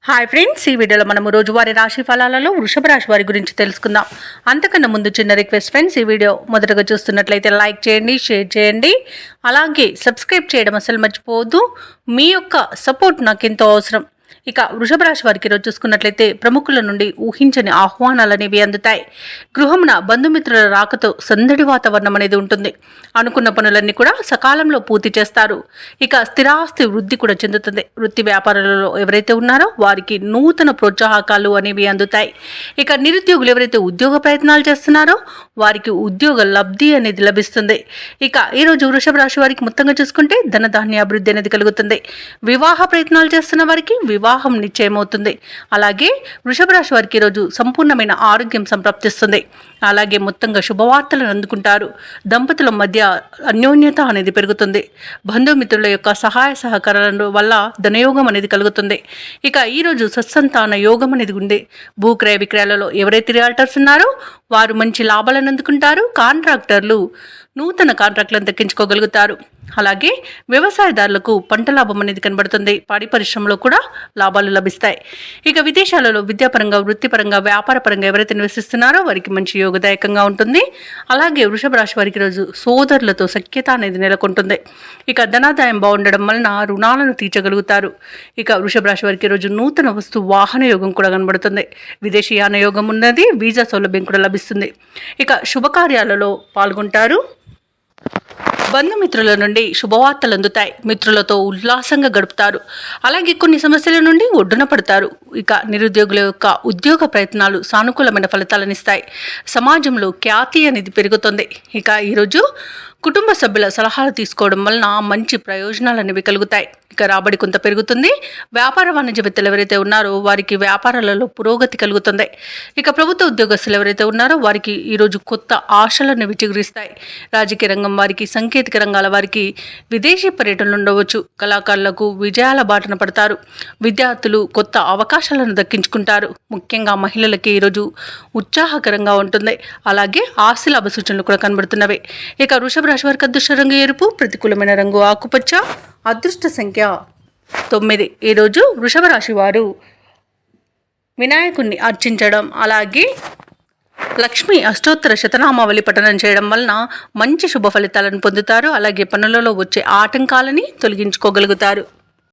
Hi friends, ఈ వీడియోలో మనము రోజువారీ రాశి ఫలాలలో వృషభ రాశి వారి గురించి తెలుసుకుందాం. అంతకన్నా ముందు చిన్న రిక్వెస్ట్ ఫ్రెండ్స్, ఈ వీడియో మొదటగా చూస్తున్నట్లయితే లైక్ చేయండి, షేర్ చేయండి, అలాగే సబ్స్క్రైబ్ చేయడం అసలు మర్చిపోవద్దు. మీ యొక్క సపోర్ట్ నాకు ఎంతో అవసరం. ఇక వృషభ రాశి వారికి ఈరోజు చూసుకున్నట్లయితే ప్రముఖుల నుండి ఊహించని ఆహ్వానాలు అనేవి అందుతాయి. గృహమున బంధుమిత్రుల రాకతో సందడి వాతావరణం అనేది ఉంటుంది. అనుకున్న పనులన్నీ కూడా సకాలంలో పూర్తి చేస్తారు. ఇక స్థిరాస్తి వృద్ధి కూడా చెందుతుంది. వృత్తి వ్యాపారాలలో ఎవరైతే ఉన్నారో వారికి నూతన ప్రోత్సాహకాలు అనేవి అందుతాయి. ఇక నిరుద్యోగులు ఎవరైతే ఉద్యోగ ప్రయత్నాలు చేస్తున్నారో వారికి ఉద్యోగ లబ్ధి అనేది లభిస్తుంది. ఇక ఈరోజు వృషభ రాశి వారికి మొత్తంగా చూసుకుంటే ధనధాన్య అభివృద్ధి అనేది కలుగుతుంది. వివాహ ప్రయత్నాలు చేస్తున్న వారికి వివాహం నిశ్చయమవుతుంది. అలాగే వృషభ రాశి వారికి ఈరోజు సంపూర్ణమైన ఆరోగ్యం సంప్రాప్తిస్తుంది. అలాగే మొత్తంగా శుభవార్తలను అందుకుంటారు. దంపతుల మధ్య అన్యోన్యత అనేది పెరుగుతుంది. బంధుమిత్రుల యొక్క సహాయ సహకారాల వల్ల ధనయోగం అనేది కలుగుతుంది. ఇక ఈరోజు సత్సంతాన యోగం అనేది ఉంది. భూక్రయ విక్రయాలలో ఎవరైతే రియల్టర్స్ ఉన్నారో వారు మంచి లాభాలను అందుకుంటారు. కాంట్రాక్టర్లు నూతన కాంట్రాక్టులను దక్కించుకోగలుగుతారు. అలాగే వ్యవసాయదారులకు పంట లాభం అనేది కనబడుతుంది. పాడి పరిశ్రమలో కూడా లాభాలు లభిస్తాయి. ఇక విదేశాలలో విద్యాపరంగా, వృత్తిపరంగా, వ్యాపారపరంగా ఎవరైతే నివసిస్తున్నారో వారికి మంచి యోగదాయకంగా ఉంటుంది. అలాగే వృషభ రాశి వారికి రోజు సోదరులతో సఖ్యత అనేది నెలకొంటుంది. ఇక ధనాదాయం బాగుండడం వలన రుణాలను తీర్చగలుగుతారు. ఇక వృషభ రాశి వారికి రోజు నూతన వస్తు వాహన యోగం కూడా కనబడుతుంది. విదేశీయాన యోగం ఉన్నది. వీసా సౌలభ్యం కూడా లభిస్తుంది. ఇక శుభకార్యాలలో పాల్గొంటారు. బంధుమిత్రుల నుండి శుభవార్తలు అందుతాయి. మిత్రులతో ఉల్లాసంగా గడుపుతారు. అలాగే కొన్ని సమస్యల నుండి ఒడ్డున పడతారు. ఇక నిరుద్యోగుల యొక్క ఉద్యోగ ప్రయత్నాలు సానుకూలమైన ఫలితాలను ఇస్తాయి. సమాజంలో ఖ్యాతి అనేది పెరుగుతుంది. ఇక ఈరోజు కుటుంబ సభ్యుల సలహాలు తీసుకోవడం వలన మంచి ప్రయోజనాలు అనేవి కలుగుతాయి. ఇక రాబడి కొంత పెరుగుతుంది. వ్యాపార వాణిజ్యవేత్తలు ఎవరైతే ఉన్నారో వారికి వ్యాపారాలలో పురోగతి కలుగుతుంది. ఇక ప్రభుత్వ ఉద్యోగస్తులు ఎవరైతే ఉన్నారో వారికి ఈరోజు కొత్త ఆశలను విచిగురిస్తాయి. రాజకీయ రంగం వారికి, సాంకేతిక రంగాల వారికి విదేశీ పర్యటనలు ఉండవచ్చు. కళాకారులకు విజయాల బాటన పడతారు. విద్యార్థులు కొత్త అవకాశాలను దక్కించుకుంటారు. ముఖ్యంగా మహిళలకి ఈరోజు ఉత్సాహకరంగా ఉంటుంది. అలాగే ఆస్తి లాభ సూచనలు కూడా కనబడుతున్నవి. ఇక వృషభ రాశి వారికి అదృష్ట రంగు ఎరుపు, ప్రతికూలమైన రంగు ఆకుపచ్చ, అదృష్ట సంఖ్య 9. ఈరోజు వృషభ రాశి వారు వినాయకుడిని అర్చించడం, అలాగే లక్ష్మీ అష్టోత్తర శతనామావళి పఠనం చేయడం వలన మంచి శుభ ఫలితాలను పొందుతారు. అలాగే పనులలో వచ్చే ఆటంకాలని తొలగించుకోగలుగుతారు.